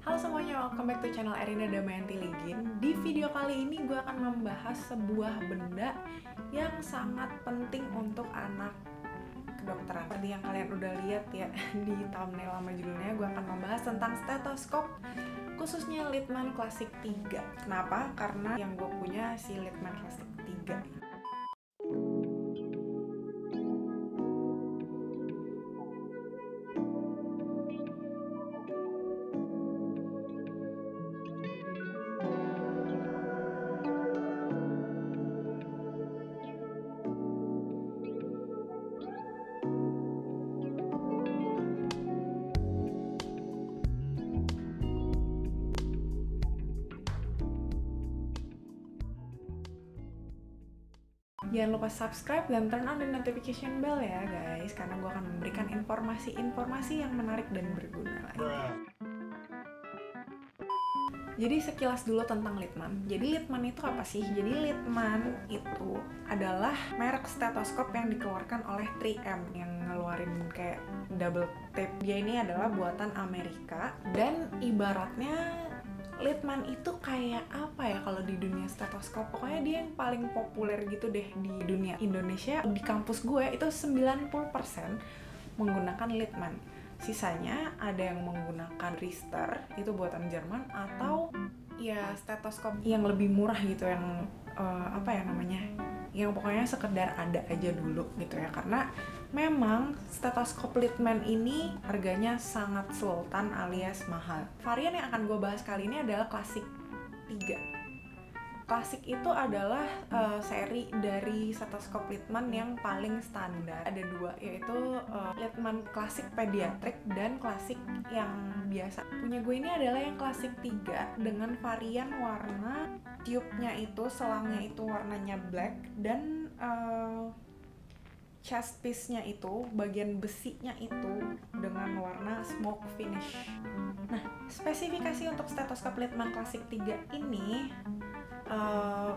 Halo semuanya, welcome back to channel Erina Damayanti Ligin. Di video kali ini gue akan membahas sebuah benda yang sangat penting untuk anak kedokteran. Seperti yang kalian udah lihat ya di thumbnail sama judulnya, gue akan membahas tentang stetoskop, khususnya Littmann Classic 3. Kenapa? Karena yang gue punya si Littmann Classic 3. Jangan lupa subscribe dan turn on the notification bell ya guys, karena gue akan memberikan informasi-informasi yang menarik dan berguna lainnya. Jadi sekilas dulu tentang Littmann. Jadi Littmann itu apa sih? Jadi Littmann itu adalah merek stetoskop yang dikeluarkan oleh 3M yang ngeluarin kayak double tape. Dia ini adalah buatan Amerika dan ibaratnya Littmann itu kayak apa ya kalau di dunia stetoskop? Pokoknya dia yang paling populer gitu deh di dunia. Indonesia di kampus gue itu 90% menggunakan Littmann. Sisanya ada yang menggunakan Richter, itu buatan Jerman, atau ya stetoskop yang lebih murah gitu, yang apa ya namanya, yang pokoknya sekedar ada aja dulu gitu ya. Karena memang stetoskop Littmann ini harganya sangat sultan alias mahal. Varian yang akan gue bahas kali ini adalah Classic 3. Classic itu adalah seri dari stetoskop Littmann yang paling standar. Ada dua, yaitu Littmann Classic Pediatric dan Classic yang biasa. Punya gue ini adalah yang Classic 3 dengan varian warna tube-nya itu, selangnya itu warnanya black, dan chest piece-nya itu, bagian besinya itu dengan warna smoke finish. Nah, spesifikasi untuk stetoskop Littmann Classic 3 ini,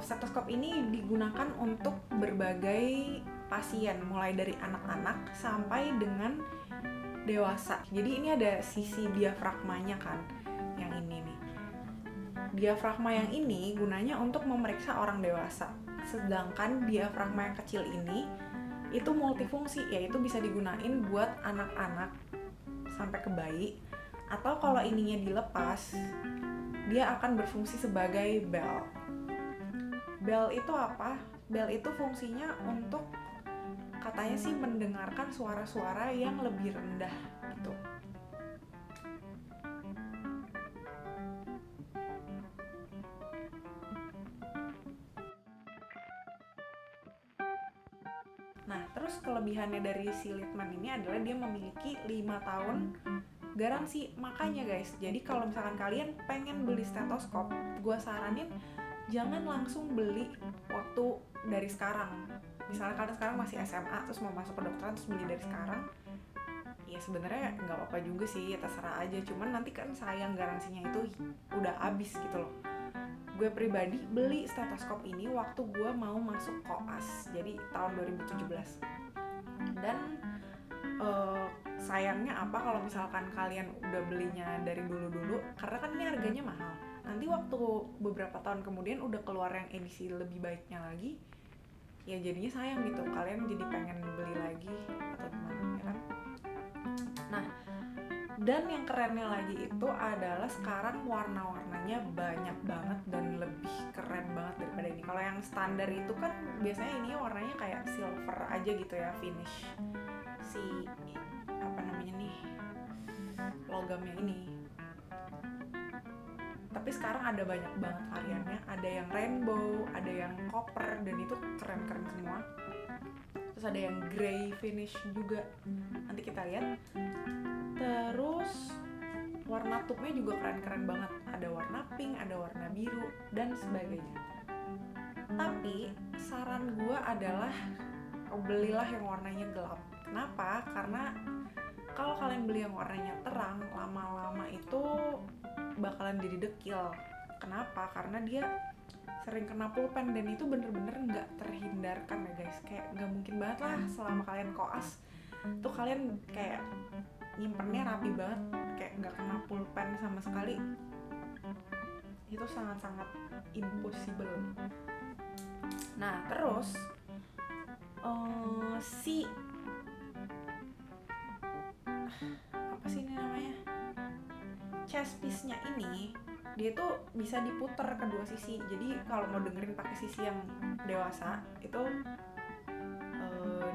stetoskop ini digunakan untuk berbagai pasien, mulai dari anak-anak sampai dengan dewasa. Jadi ini ada sisi diafragmanya kan, yang ini nih. Diafragma yang ini gunanya untuk memeriksa orang dewasa, sedangkan diafragma yang kecil ini itu multifungsi, yaitu bisa digunain buat anak-anak sampai ke bayi, atau kalau ininya dilepas, dia akan berfungsi sebagai bell. Bell itu apa? Bell itu fungsinya untuk, katanya sih, mendengarkan suara-suara yang lebih rendah gitu. Nah, terus kelebihannya dari si Littmann ini adalah dia memiliki 5 tahun garansi. Makanya guys, jadi kalau misalkan kalian pengen beli stetoskop, gue saranin jangan langsung beli waktu dari sekarang. Misalnya kalian sekarang masih SMA terus mau masuk kedokteran terus beli dari sekarang, ya sebenarnya nggak apa-apa juga sih, ya terserah aja. Cuman nanti kan sayang, garansinya itu udah habis gitu loh. Gue pribadi beli stetoskop ini waktu gue mau masuk koas, jadi tahun 2017. Dan sayangnya apa kalau misalkan kalian udah belinya dari dulu-dulu, karena kan ini harganya mahal. Nanti waktu beberapa tahun kemudian udah keluar yang edisi lebih baiknya lagi, ya jadinya sayang gitu, kalian jadi pengen beli lagi atau gimana ya kan. Nah, dan yang kerennya lagi itu adalah sekarang warna-warnanya banyak banget dan lebih keren banget daripada ini. Kalau yang standar itu kan biasanya ini warnanya kayak silver aja gitu ya, finish si apa namanya nih, logamnya ini. Tapi sekarang ada banyak banget variannya, ada yang rainbow, ada yang copper, dan itu keren-keren semua. Terus ada yang grey finish juga, nanti kita lihat. Terus warna tube-nya juga keren-keren banget, ada warna pink, ada warna biru, dan sebagainya. Tapi saran gue adalah belilah yang warnanya gelap. Kenapa? Karena kalau kalian beli yang warnanya terang, lama-lama itu bakalan jadi dekil. Kenapa? Karena dia sering kena pulpen, dan itu bener-bener nggak terhindarkan ya guys. Kayak nggak mungkin banget lah selama kalian koas tuh kalian kayak nyimpennya rapi banget, kayak nggak kena pulpen sama sekali. Itu sangat-sangat impossible. Nah terus si apa sih ini namanya, chest piece-nya ini dia tuh bisa diputer kedua sisi. Jadi kalau mau dengerin pakai sisi yang dewasa itu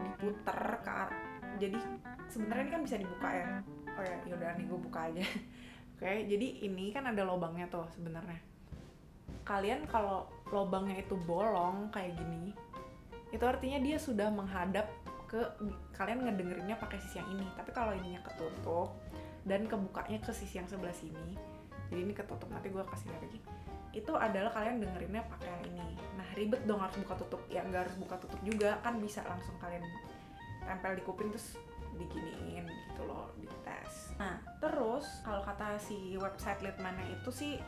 diputer ke arah. Jadi sebenarnya ini kan bisa dibuka ya. Oh ya, yaudah nih gue buka aja. Oke, jadi ini kan ada lubangnya tuh sebenarnya. Kalian kalau lubangnya itu bolong kayak gini, itu artinya dia sudah menghadap ke kalian ngedengerinnya pakai sisi yang ini. Tapi kalau ininya ketutup dan kebukanya ke sisi yang sebelah sini, jadi ini ketutup, nanti gue kasih lihat lagi, itu adalah kalian dengerinnya pakai yang ini. Nah ribet dong harus buka tutup. Ya nggak harus buka tutup juga, kan bisa langsung kalian tempel di kuping terus diginiin gitu loh, dites. Nah terus kalau kata si website Leadman-nya itu sih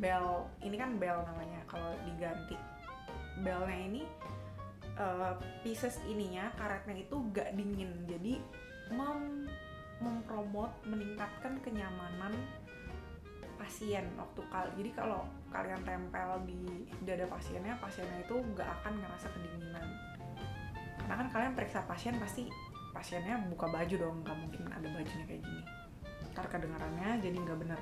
bell, ini kan bell namanya kalau diganti. Bellnya ini pieces ininya, karetnya itu gak dingin, jadi mempromot, meningkatkan kenyamanan pasien waktu jadi kalau kalian tempel di dada pasiennya itu gak akan ngerasa kedinginan. Karena kan kalian periksa pasien pasti pasiennya buka baju dong, gak mungkin ada bajunya kayak gini, ntar kedengarannya jadi gak bener.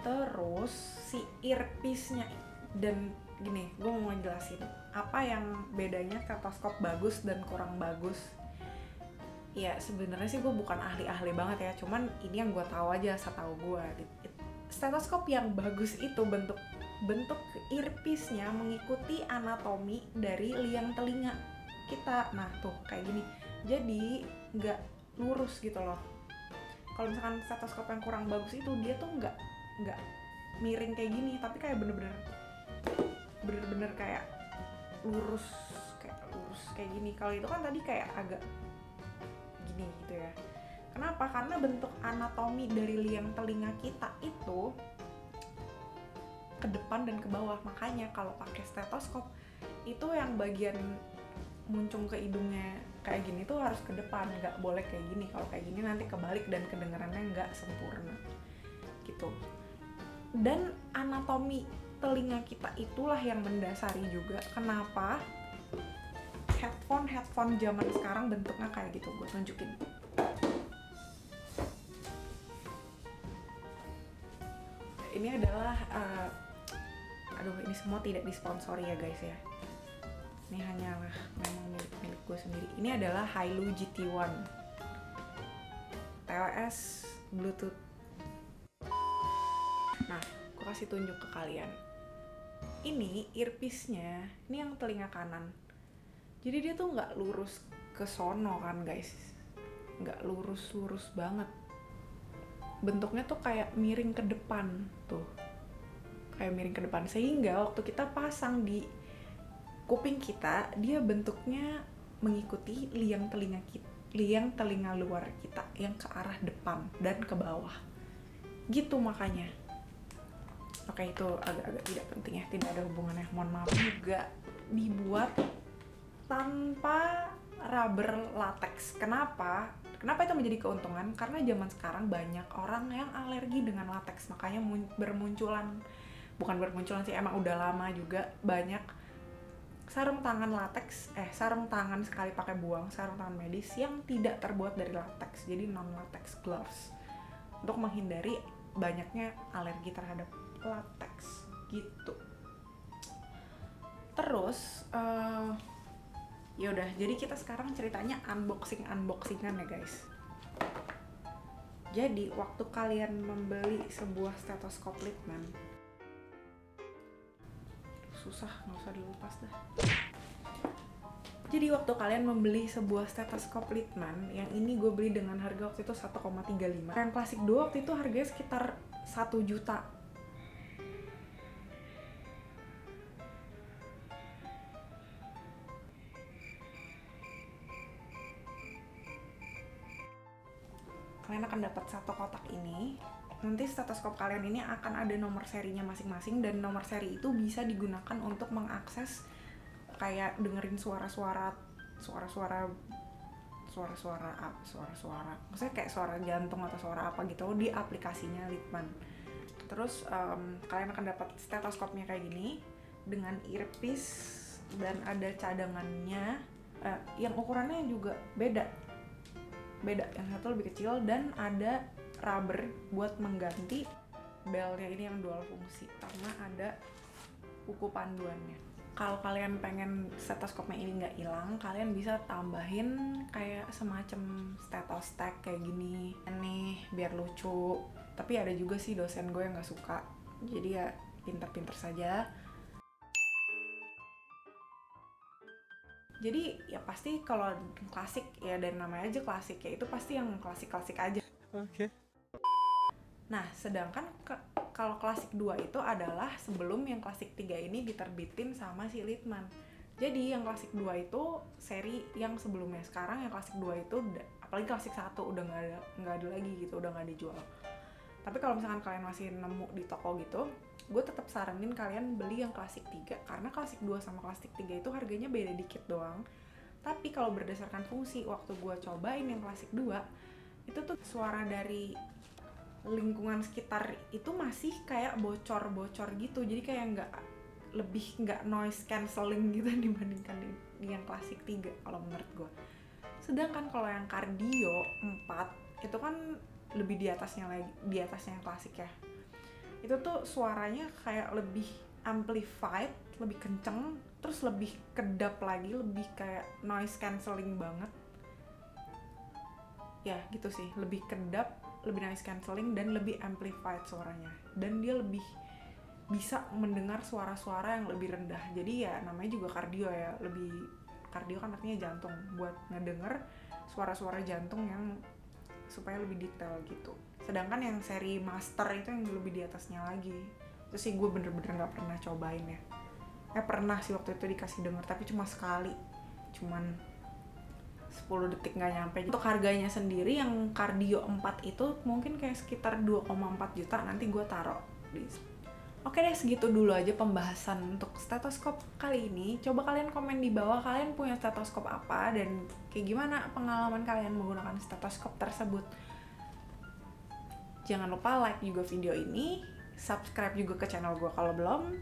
Terus si earpiece-nya, dan gini, gue mau jelasin apa yang bedanya stetoskop bagus dan kurang bagus. Ya sebenarnya sih gue bukan ahli-ahli banget ya, cuman ini yang gue tahu aja, setahu gue. Stetoskop yang bagus itu bentuk earpiece-nya mengikuti anatomi dari liang telinga kita. Nah tuh kayak gini, jadi nggak lurus gitu loh. Kalau misalkan stetoskop yang kurang bagus itu dia tuh nggak miring kayak gini, tapi kayak bener-bener kayak lurus kayak gini. Kalau itu kan tadi kayak agak gini gitu ya. Kenapa? Karena bentuk anatomi dari liang telinga kita itu ke depan dan ke bawah. Makanya kalau pakai stetoskop itu yang bagian muncung ke hidungnya kayak gini tuh harus ke depan, nggak boleh kayak gini. Kalau kayak gini nanti kebalik dan kedengarannya nggak sempurna gitu. Dan anatomi telinga kita itulah yang mendasari juga kenapa headphone zaman sekarang bentuknya kayak gitu. Gue tunjukin. Ini adalah ini semua tidak disponsori ya guys ya. Ini hanyalah memang milik gue sendiri. Ini adalah Hailu GT1 TWS Bluetooth. Nah, gue kasih tunjuk ke kalian. Ini earpiece-nya, ini yang telinga kanan. Jadi dia tuh nggak lurus ke sono kan guys, nggak lurus banget. Bentuknya tuh kayak miring ke depan tuh, kayak miring ke depan, sehingga waktu kita pasang di kuping kita, dia bentuknya mengikuti liang telinga luar kita yang ke arah depan dan ke bawah gitu. Makanya oke, itu agak-agak tidak penting ya, tidak ada hubungannya, mohon maaf. Juga dibuat tanpa rubber latex. Kenapa itu menjadi keuntungan? Karena zaman sekarang banyak orang yang alergi dengan latex, makanya bukan bermunculan sih, emang udah lama juga banyak sarung tangan latex, sarung tangan sekali pakai buang, sarung tangan medis yang tidak terbuat dari latex, jadi non latex gloves, untuk menghindari banyaknya alergi terhadap latex gitu. Terus yaudah, jadi kita sekarang ceritanya unboxingan ya guys. Jadi waktu kalian membeli sebuah stetoskop Leadman, susah, nggak usah dilepas dah. Jadi waktu kalian membeli sebuah stetoskop Leadman, yang ini gue beli dengan harga waktu itu 1,35. Yang klasik 2 waktu itu harganya sekitar 1 juta. Kalian akan dapat satu kotak ini. Nanti stetoskop kalian ini akan ada nomor serinya masing-masing, dan nomor seri itu bisa digunakan untuk mengakses kayak dengerin suara-suara suara maksudnya kayak suara jantung atau suara apa gitu di aplikasinya Litman. Terus kalian akan dapat stetoskopnya kayak gini dengan earpiece dan ada cadangannya, yang ukurannya juga beda, yang satu lebih kecil, dan ada rubber buat mengganti belnya ini yang dual fungsi karena ada buku panduannya. Kalau kalian pengen stetoskopnya ini nggak hilang, kalian bisa tambahin kayak semacam stethostek kayak gini nih biar lucu. Tapi ada juga sih dosen gue yang nggak suka, jadi ya pinter-pinter saja. Jadi ya pasti kalau klasik ya dari namanya aja klasik ya, itu pasti yang klasik-klasik aja. Oke. Nah, sedangkan kalau klasik 2 itu adalah sebelum yang klasik 3 ini diterbitin sama si Litman. Jadi yang klasik 2 itu seri yang sebelumnya. Sekarang yang klasik 2 itu apalagi klasik 1 udah nggak ada lagi gitu, udah nggak dijual. Tapi kalau misalkan kalian masih nemu di toko gitu, gue tetap saranin kalian beli yang klasik 3 karena klasik 2 sama klasik 3 itu harganya beda dikit doang. Tapi kalau berdasarkan fungsi, waktu gue cobain yang klasik 2 itu tuh suara dari lingkungan sekitar itu masih kayak bocor-bocor gitu, jadi kayak nggak noise cancelling gitu dibandingkan di yang klasik 3 kalau menurut gue. Sedangkan kalau yang Kardio 4 itu kan lebih di atasnya yang klasik ya, itu tuh suaranya kayak lebih amplified, lebih kenceng, terus lebih kedap lagi, lebih kayak noise cancelling banget ya gitu sih, lebih kedap, lebih noise cancelling, dan lebih amplified suaranya, dan dia lebih bisa mendengar suara-suara yang lebih rendah. Jadi ya namanya juga kardio ya, lebih kardio kan artinya jantung, buat ngedenger suara-suara jantung yang supaya lebih detail gitu. Sedangkan yang seri master itu yang lebih di atasnya lagi. Itu sih gue bener-bener gak pernah cobain ya. Pernah sih waktu itu dikasih denger, tapi cuma sekali, cuman 10 detik gak nyampe. Untuk harganya sendiri yang Kardio 4 itu mungkin kayak sekitar 2,4 juta, nanti gue taruh di. Oke deh, segitu dulu aja pembahasan untuk stetoskop kali ini. Coba kalian komen di bawah kalian punya stetoskop apa dan kayak gimana pengalaman kalian menggunakan stetoskop tersebut. Jangan lupa like juga video ini, subscribe juga ke channel gue kalau belum,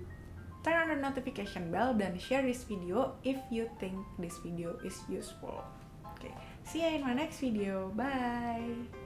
turn on the notification bell, dan share this video if you think this video is useful. Okay, see you in my next video. Bye!